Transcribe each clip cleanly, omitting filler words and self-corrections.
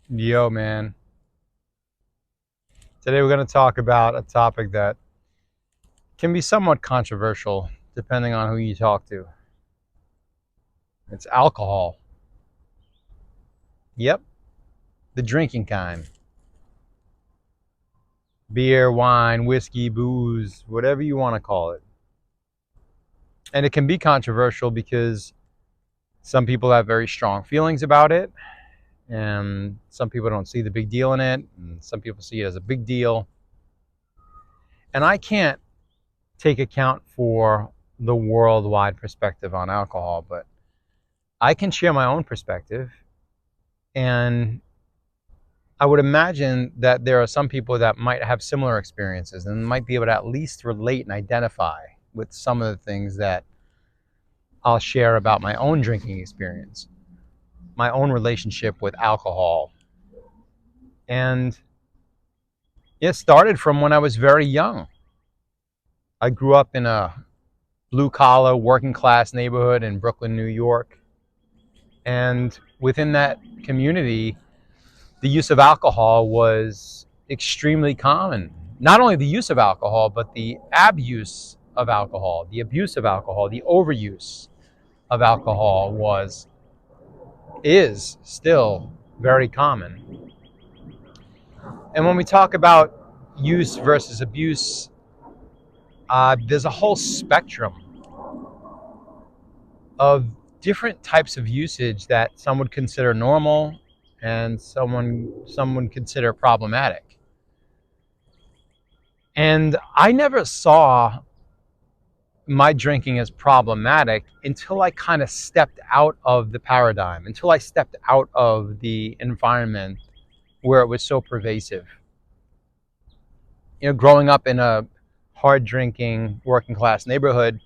Yo, man. Today we're going to talk about a topic that can be somewhat controversial depending on who you talk to. It's alcohol. Yep, the drinking kind. Beer, wine, whiskey, booze, whatever you want to call it. And it can be controversial because some people have very strong feelings about it, and some people don't see the big deal in it, and some people see it as a big deal. And I can't take account for the worldwide perspective on alcohol, but I can share my own perspective, and I would imagine that there are some people that might have similar experiences and might be able to at least relate and identify with some of the things that I'll share about my own drinking experience, my own relationship with alcohol. And it started from when I was very young. I grew up in a blue collar, working class neighborhood in Brooklyn, New York. And within that community, the use of alcohol was extremely common. Not only the use of alcohol, but the abuse of alcohol, the abuse of alcohol, the overuse of alcohol is still very common. And when we talk about use versus abuse, there's a whole spectrum of different types of usage that some would consider normal and some would consider problematic. And I never saw my drinking as problematic until I kind of stepped out of the paradigm, until I stepped out of the environment where it was so pervasive. Growing up in a hard drinking working class neighborhood,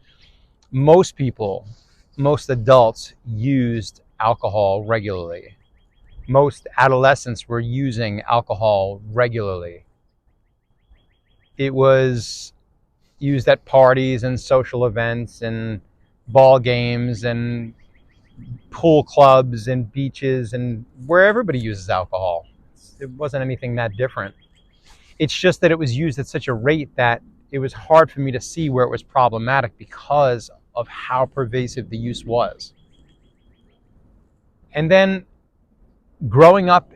most people, most adults used alcohol regularly. Most adolescents were using alcohol regularly. It was used at parties and social events and ball games and pool clubs and beaches and where everybody uses alcohol. It wasn't anything that different. It's just that it was used at such a rate that it was hard for me to see where it was problematic because of how pervasive the use was. And then growing up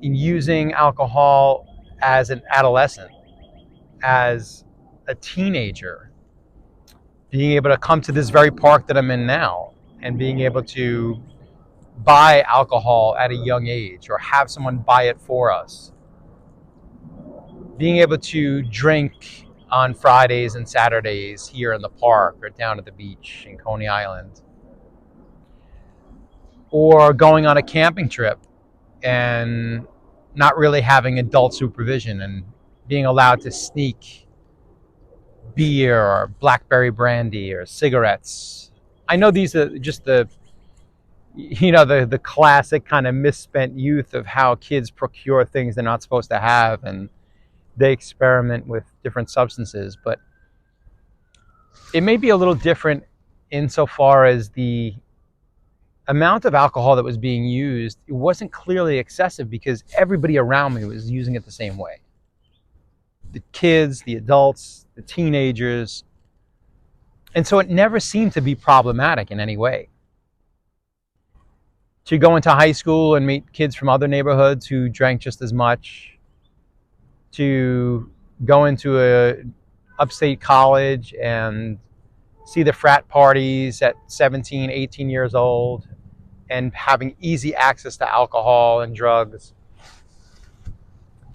in using alcohol as an adolescent, as a teenager, being able to come to this very park that I'm in now and being able to buy alcohol at a young age or have someone buy it for us, being able to drink on Fridays and Saturdays here in the park or down at the beach in Coney Island, or going on a camping trip and not really having adult supervision and being allowed to sneak beer or blackberry brandy or cigarettes. I know these are just the classic kind of misspent youth of how kids procure things they're not supposed to have, and they experiment with different substances. But it may be a little different insofar as the amount of alcohol that was being used. It wasn't clearly excessive because everybody around me was using it the same way. The kids, the adults, the teenagers. And so it never seemed to be problematic in any way. To go into high school and meet kids from other neighborhoods who drank just as much, to go into a upstate college and see the frat parties at 17, 18 years old and having easy access to alcohol and drugs,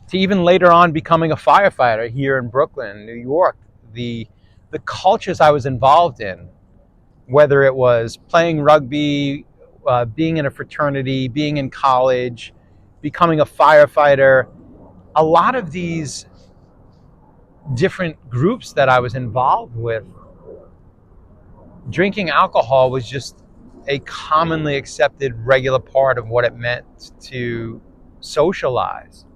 to even later on becoming a firefighter here in Brooklyn, New York. The cultures I was involved in, whether it was playing rugby, being in a fraternity, being in college, becoming a firefighter, a lot of these different groups that I was involved with, drinking alcohol was just a commonly accepted regular part of what it meant to socialize,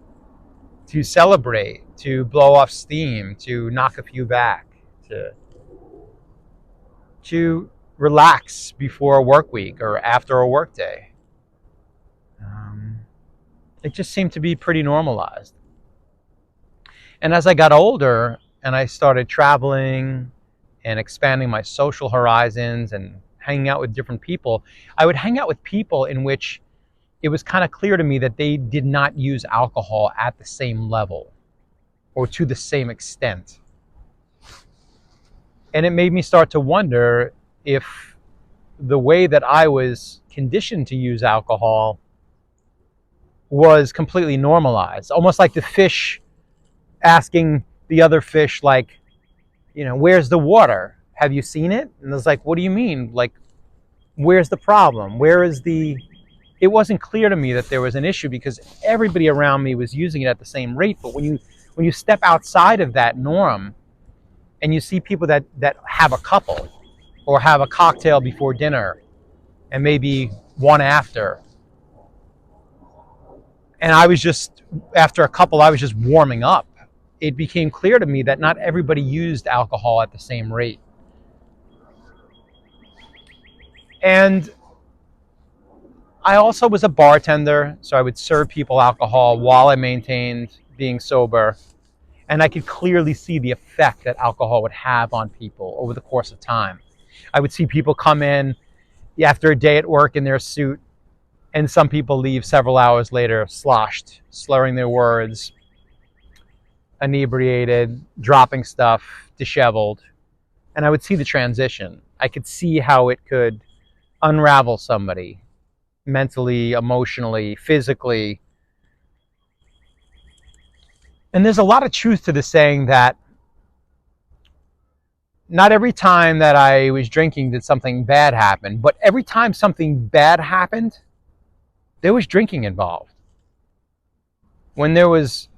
to celebrate, to blow off steam, to knock a few back, to relax before a work week or after a work day. It just seemed to be pretty normalized. And as I got older and I started traveling and expanding my social horizons and hanging out with different people, I would hang out with people in which it was kind of clear to me that they did not use alcohol at the same level or to the same extent. And it made me start to wonder if the way that I was conditioned to use alcohol was completely normalized, almost like the fish asking the other fish, like, where's the water? Have you seen it? And it's like, what do you mean? Like, where's the problem? It wasn't clear to me that there was an issue because everybody around me was using it at the same rate. But when you step outside of that norm and you see people that have a couple or have a cocktail before dinner and maybe one after, and after a couple, I was just warming up. It became clear to me that not everybody used alcohol at the same rate. And I also was a bartender, so I would serve people alcohol while I maintained being sober. And I could clearly see the effect that alcohol would have on people over the course of time. I would see people come in after a day at work in their suit, and some people leave several hours later sloshed, slurring their words, inebriated, dropping stuff, disheveled. And I would see the transition. I could see how it could unravel somebody mentally, emotionally, physically. And there's a lot of truth to the saying that not every time that I was drinking did something bad happen, but every time something bad happened, there was drinking involved. When there was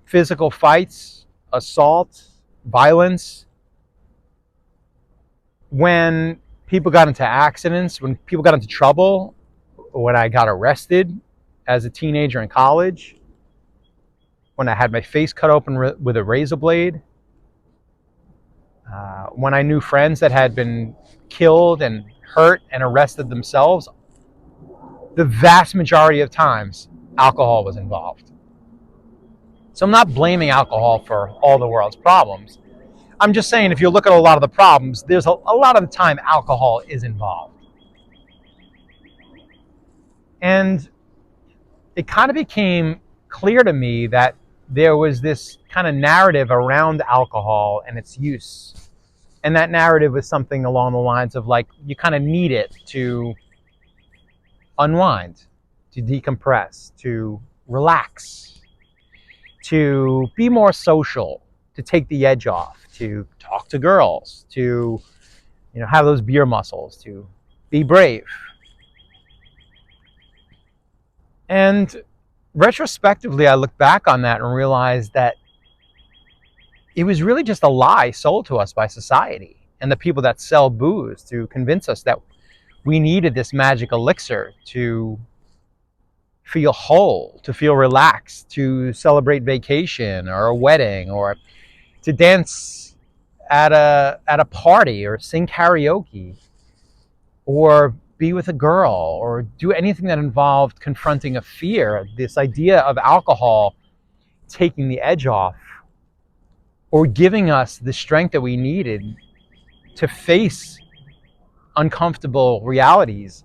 physical fights, assault, violence, when people got into accidents, when people got into trouble, when I got arrested as a teenager in college, when I had my face cut open with a razor blade, when I knew friends that had been killed and hurt and arrested themselves, the vast majority of times, alcohol was involved. So I'm not blaming alcohol for all the world's problems. I'm just saying if you look at a lot of the problems, there's a lot of the time alcohol is involved. And it kind of became clear to me that there was this kind of narrative around alcohol and its use. And that narrative was something along the lines of like, you kind of need it to unwind, to decompress, to relax, to be more social, to take the edge off, to talk to girls, to have those beer muscles, to be brave. And retrospectively, I look back on that and realized that it was really just a lie sold to us by society and the people that sell booze to convince us that we needed this magic elixir to feel whole, to feel relaxed, to celebrate vacation or a wedding, or to dance at a party, or sing karaoke, or be with a girl, or do anything that involved confronting a fear. This idea of alcohol taking the edge off or giving us the strength that we needed to face uncomfortable realities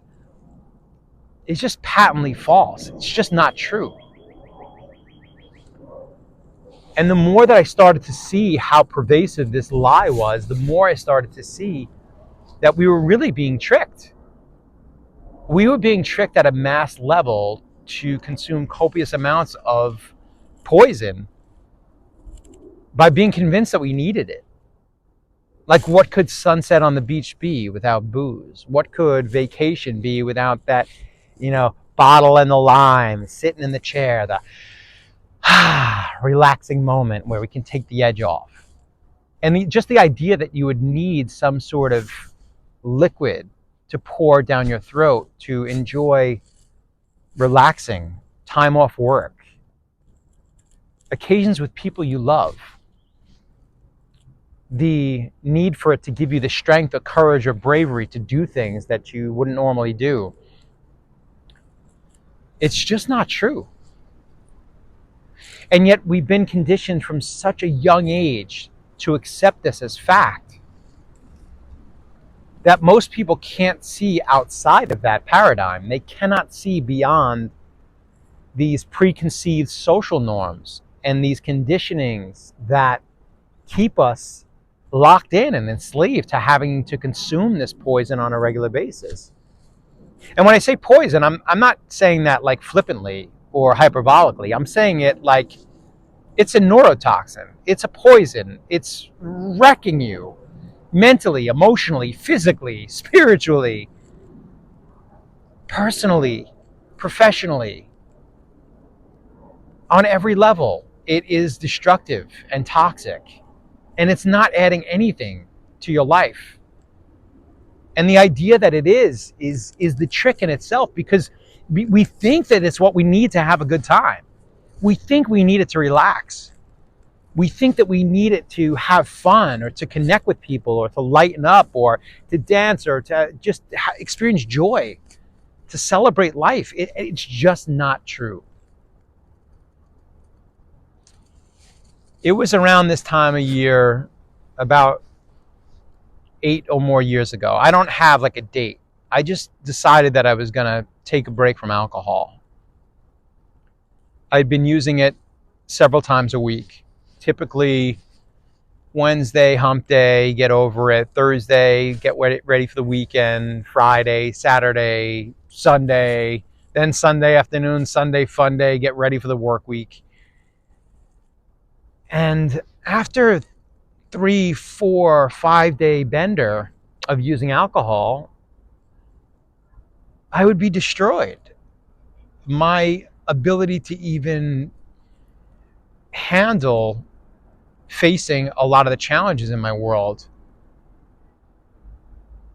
is just patently false. It's just not true. And the more that I started to see how pervasive this lie was, the more I started to see that we were really being tricked. We were being tricked at a mass level to consume copious amounts of poison by being convinced that we needed it. Like, what could sunset on the beach be without booze? What could vacation be without that, bottle and the lime, sitting in the chair, the relaxing moment where we can take the edge off? And just the idea that you would need some sort of liquid to pour down your throat to enjoy relaxing, time off work, occasions with people you love, the need for it to give you the strength or courage or bravery to do things that you wouldn't normally do. It's just not true. And yet we've been conditioned from such a young age to accept this as fact that most people can't see outside of that paradigm. They cannot see beyond these preconceived social norms and these conditionings that keep us locked in and enslaved to having to consume this poison on a regular basis. And when I say poison, I'm not saying that like flippantly or hyperbolically. I'm saying it like it's a neurotoxin. It's a poison. It's wrecking you mentally, emotionally, physically, spiritually, personally, professionally, on every level. It is destructive and toxic, and it's not adding anything to your life. And the idea that it is the trick in itself, because we think that it's what we need to have a good time. We think we need it to relax. We think that we need it to have fun or to connect with people or to lighten up or to dance or to just experience joy, to celebrate life. It's just not true. It was around this time of year, about 8 or more years ago. I don't have like a date. I just decided that I was going to take a break from alcohol. I'd been using it several times a week. Typically Wednesday, hump day, get over it. Thursday, get ready for the weekend. Friday, Saturday, Sunday. Then Sunday afternoon, Sunday fun day, get ready for the work week. And after 3, 4, 5 day bender of using alcohol, I would be destroyed. My ability to even handle facing a lot of the challenges in my world,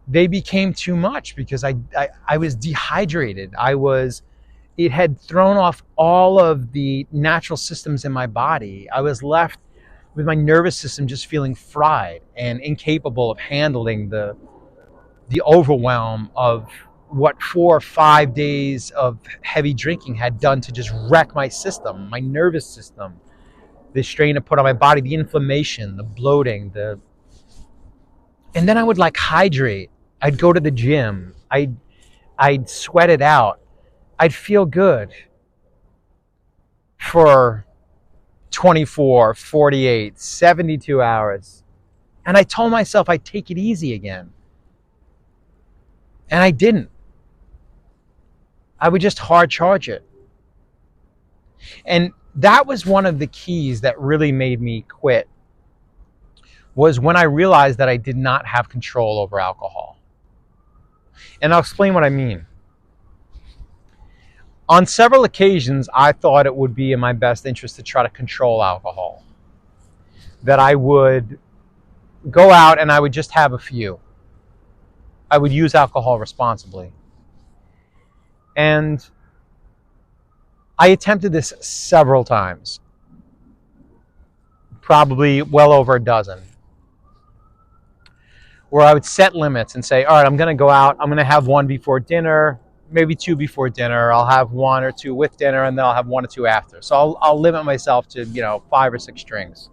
they became too much because I was dehydrated. It had thrown off all of the natural systems in my body. I was left with my nervous system just feeling fried and incapable of handling the overwhelm of what 4 or 5 days of heavy drinking had done to just wreck my system, my nervous system, the strain it put on my body, the inflammation, the bloating, and then I would like hydrate. I'd go to the gym. I'd sweat it out. I'd feel good for 24, 48, 72 hours. And I told myself I'd take it easy again. And I didn't. I would just hard charge it. And that was one of the keys that really made me quit, was when I realized that I did not have control over alcohol. And I'll explain what I mean. On several occasions, I thought it would be in my best interest to try to control alcohol. That I would go out and I would just have a few. I would use alcohol responsibly. And I attempted this several times. Probably well over a dozen. Where I would set limits and say, all right, I'm going to go out. I'm going to have 1 before dinner, maybe 2 before dinner. I'll have 1 or 2 with dinner, and then I'll have 1 or 2 after. So I'll limit myself to, 5 or 6 drinks.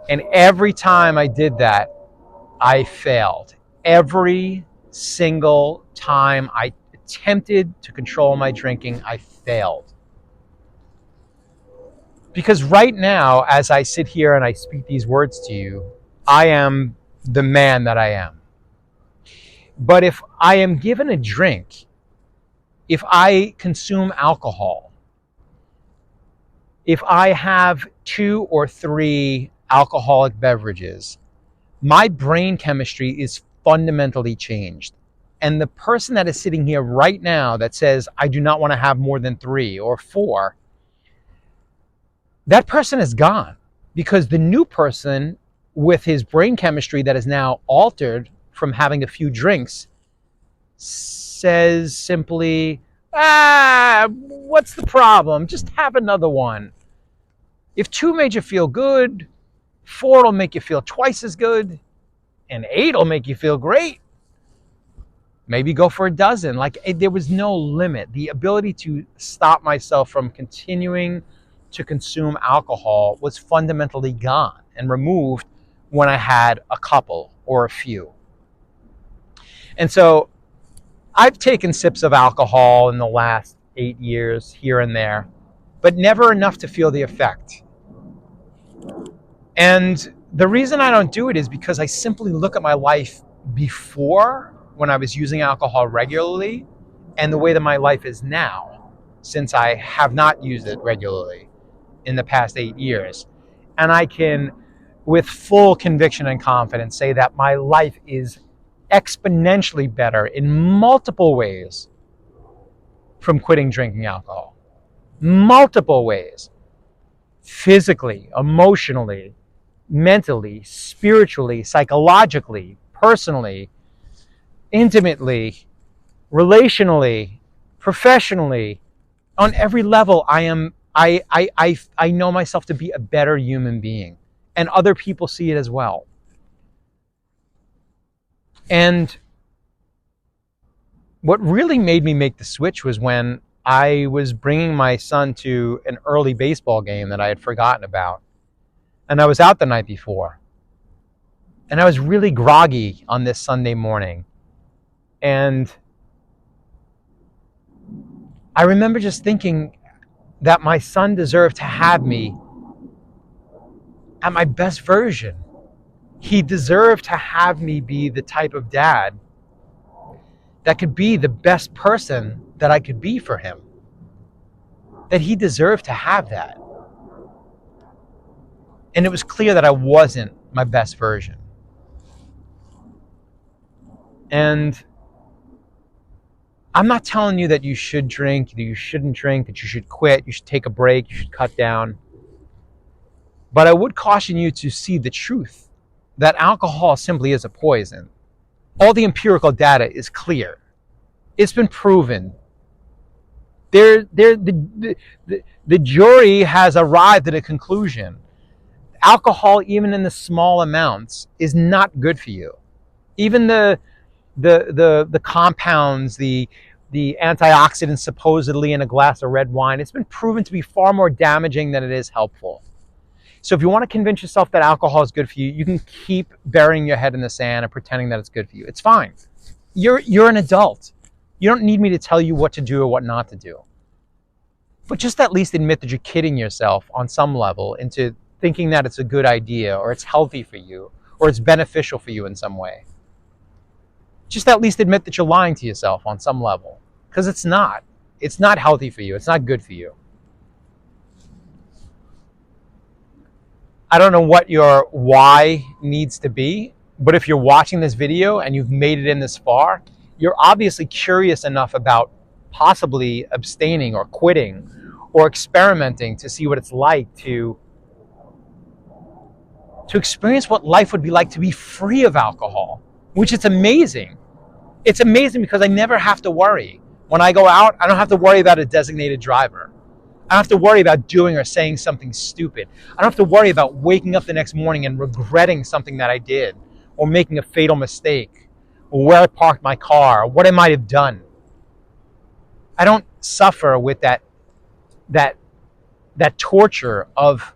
And every time I did that, I failed. Every single time I attempted to control my drinking, I failed. Because right now, as I sit here and I speak these words to you, I am the man that I am. But if I am given a drink, if I consume alcohol, if I have 2 or 3 alcoholic beverages, my brain chemistry is fundamentally changed. And the person that is sitting here right now that says, I do not want to have more than 3 or 4, that person is gone, because the new person with his brain chemistry that is now altered from having a few drinks says simply, what's the problem? Just have another one. If 2 made you feel good, 4 will make you feel twice as good, and 8 will make you feel great. Maybe go for a dozen. There was no limit. The ability to stop myself from continuing to consume alcohol was fundamentally gone and removed when I had a couple or a few. And so I've taken sips of alcohol in the last 8 years here and there, but never enough to feel the effect. And the reason I don't do it is because I simply look at my life before, when I was using alcohol regularly, and the way that my life is now, since I have not used it regularly in the past 8 years. And I can, with full conviction and confidence, say that my life is exponentially better in multiple ways from quitting drinking alcohol. Multiple ways. Physically, emotionally, mentally, spiritually, psychologically, personally, intimately, relationally, professionally, on every level. I know myself to be a better human being, and other people see it as well. And what really made me make the switch was when I was bringing my son to an early baseball game that I had forgotten about. And I was out the night before. And I was really groggy on this Sunday morning. And I remember just thinking that my son deserved to have me at my best version. He deserved to have me be the type of dad that could be the best person that I could be for him. That he deserved to have that. And it was clear that I wasn't my best version. And I'm not telling you that you should drink, that you shouldn't drink, that you should quit, you should take a break, you should cut down. But I would caution you to see the truth, that alcohol simply is a poison. All the empirical data is clear. It's been proven. The jury has arrived at a conclusion. Alcohol, even in the small amounts, is not good for you. Even the compounds, the antioxidants supposedly in a glass of red wine, it's been proven to be far more damaging than it is helpful. So if you want to convince yourself that alcohol is good for you, you can keep burying your head in the sand and pretending that it's good for you. It's fine. You're an adult. You don't need me to tell you what to do or what not to do. But just at least admit that you're kidding yourself on some level into thinking that it's a good idea or it's healthy for you or it's beneficial for you in some way. Just at least admit that you're lying to yourself on some level, because it's not. It's not healthy for you. It's not good for you. I don't know what your why needs to be, but if you're watching this video and you've made it in this far, you're obviously curious enough about possibly abstaining or quitting or experimenting to see what it's like to experience what life would be like to be free of alcohol, which is amazing. It's amazing because I never have to worry. When I go out, I don't have to worry about a designated driver. I don't have to worry about doing or saying something stupid. I don't have to worry about waking up the next morning and regretting something that I did, or making a fatal mistake, or where I parked my car, or what I might have done. I don't suffer with that torture of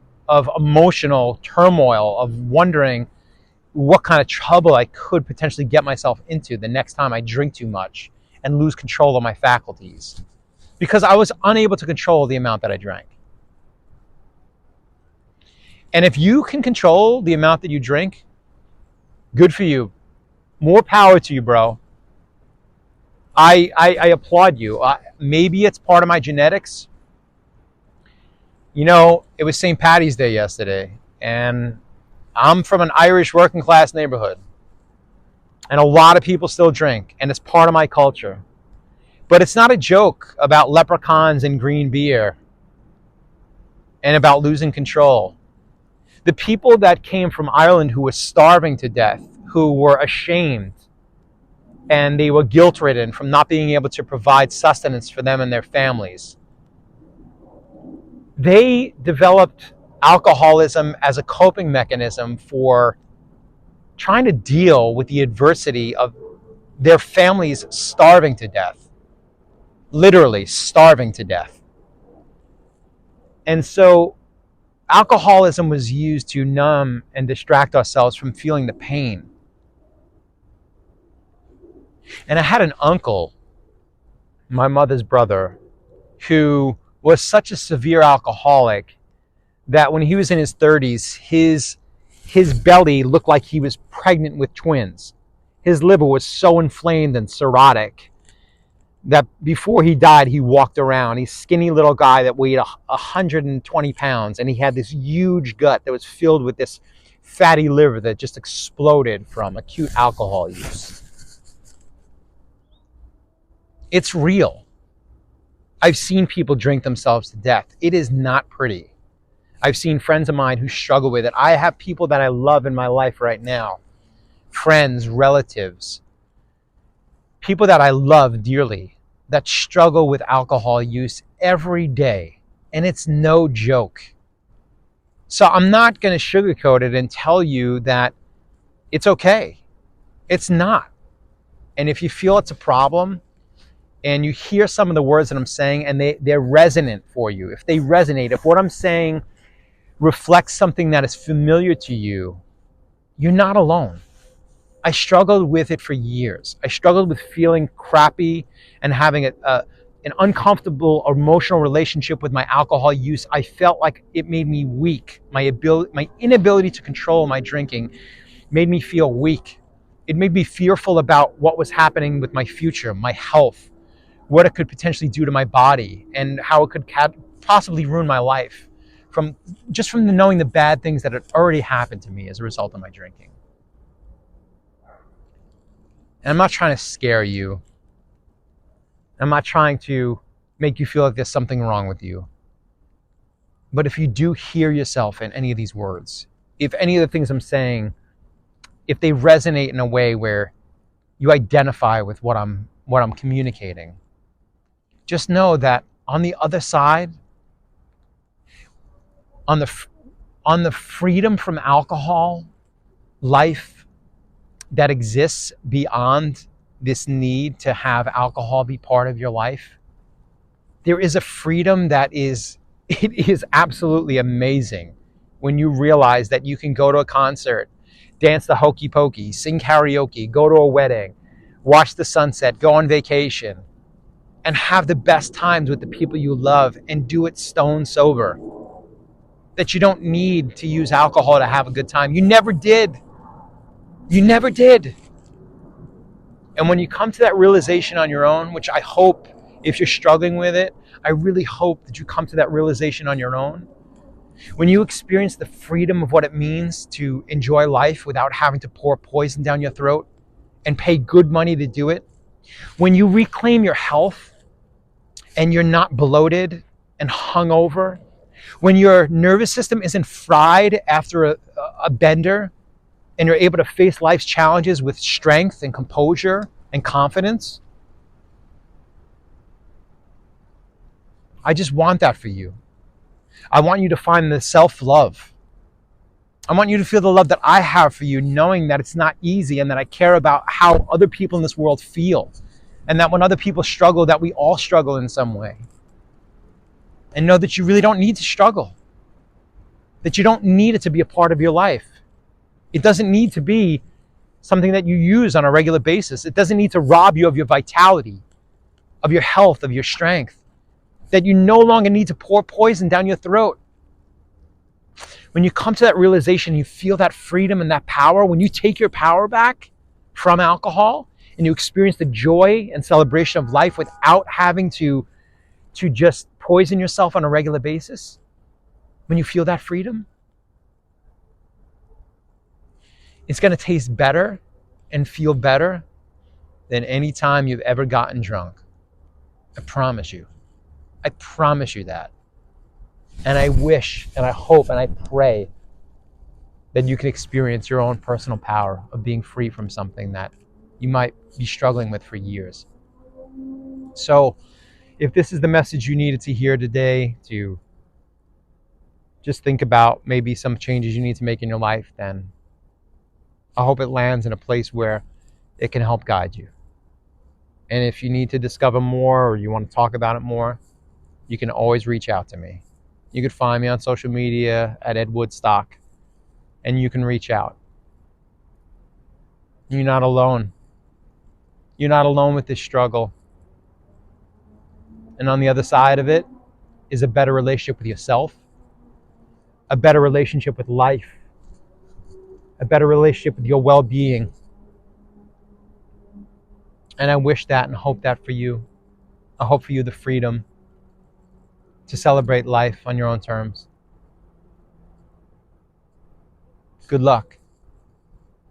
emotional turmoil, of wondering what kind of trouble I could potentially get myself into the next time I drink too much and lose control of my faculties, because I was unable to control the amount that I drank. And if you can control the amount that you drink, good for you. More power to you, bro. I applaud you. Maybe it's part of my genetics. You know, it was St. Paddy's Day yesterday, and I'm from an Irish working class neighborhood, and a lot of people still drink, and it's part of my culture. But it's not a joke about leprechauns and green beer and about losing control. The people that came from Ireland who were starving to death, who were ashamed, and they were guilt-ridden from not being able to provide sustenance for them and their families, they developed alcoholism as a coping mechanism for trying to deal with the adversity of their families starving to death. Literally starving to death. And so alcoholism was used to numb and distract ourselves from feeling the pain. And I had an uncle, my mother's brother, who was such a severe alcoholic that when he was in his 30s, his belly looked like he was pregnant with twins. His liver was so inflamed and cirrhotic that before he died, he walked around. He's a skinny little guy that weighed 120 pounds, and he had this huge gut that was filled with this fatty liver that just exploded from acute alcohol use. It's real. I've seen people drink themselves to death. It is not pretty. I've seen friends of mine who struggle with it. I have people that I love in my life right now, friends, relatives, people that I love dearly that struggle with alcohol use every day. And it's no joke. So I'm not going to sugarcoat it and tell you that it's okay. It's not. And if you feel it's a problem and you hear some of the words that I'm saying and they're resonant for you, if they resonate, if what I'm saying reflects something that is familiar to you, you're not alone. I struggled with it for years. I struggled with feeling crappy and having an uncomfortable emotional relationship with my alcohol use. I felt like it made me weak. My inability to control my drinking made me feel weak. It made me fearful about what was happening with my future, my health, what it could potentially do to my body, and how it could possibly ruin my life from the knowing the bad things that had already happened to me as a result of my drinking. And I'm not trying to scare you. I'm not trying to make you feel like there's something wrong with you. But if you do hear yourself in any of these words, if any of the things I'm saying, if they resonate in a way where you identify with what I'm communicating, just know that on the other side, on the freedom from alcohol life that exists beyond this need to have alcohol be part of your life, there is a freedom that it is absolutely amazing when you realize that you can go to a concert, dance the hokey pokey, sing karaoke, go to a wedding, watch the sunset, go on vacation, and have the best times with the people you love and do it stone sober. That you don't need to use alcohol to have a good time. You never did. You never did. And when you come to that realization on your own, which I hope, if you're struggling with it, I really hope that you come to that realization on your own. When you experience the freedom of what it means to enjoy life without having to pour poison down your throat and pay good money to do it, when you reclaim your health and you're not bloated and hungover, when your nervous system isn't fried after a bender and you're able to face life's challenges with strength and composure and confidence, I just want that for you. I want you to find the self-love. I want you to feel the love that I have for you, knowing that it's not easy and that I care about how other people in this world feel. And that when other people struggle, that we all struggle in some way. And know that you really don't need to struggle. That you don't need it to be a part of your life. It doesn't need to be something that you use on a regular basis. It doesn't need to rob you of your vitality, of your health, of your strength. That you no longer need to pour poison down your throat. When you come to that realization, you feel that freedom and that power. When you take your power back from alcohol and you experience the joy and celebration of life without having to just poison yourself on a regular basis, when you feel that freedom, it's going to taste better and feel better than any time you've ever gotten drunk. I promise you. I promise you that. And I wish and I hope and I pray that you can experience your own personal power of being free from something that you might be struggling with for years. So if this is the message you needed to hear today, to just think about maybe some changes you need to make in your life, then I hope it lands in a place where it can help guide you. And if you need to discover more or you want to talk about it more, you can always reach out to me. You could find me on social media at Ed Woodstock, and you can reach out. You're not alone. You're not alone with this struggle. And on the other side of it is a better relationship with yourself, a better relationship with life, a better relationship with your well-being. And I wish that and hope that for you. I hope for you the freedom to celebrate life on your own terms. Good luck.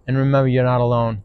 And remember, you're not alone.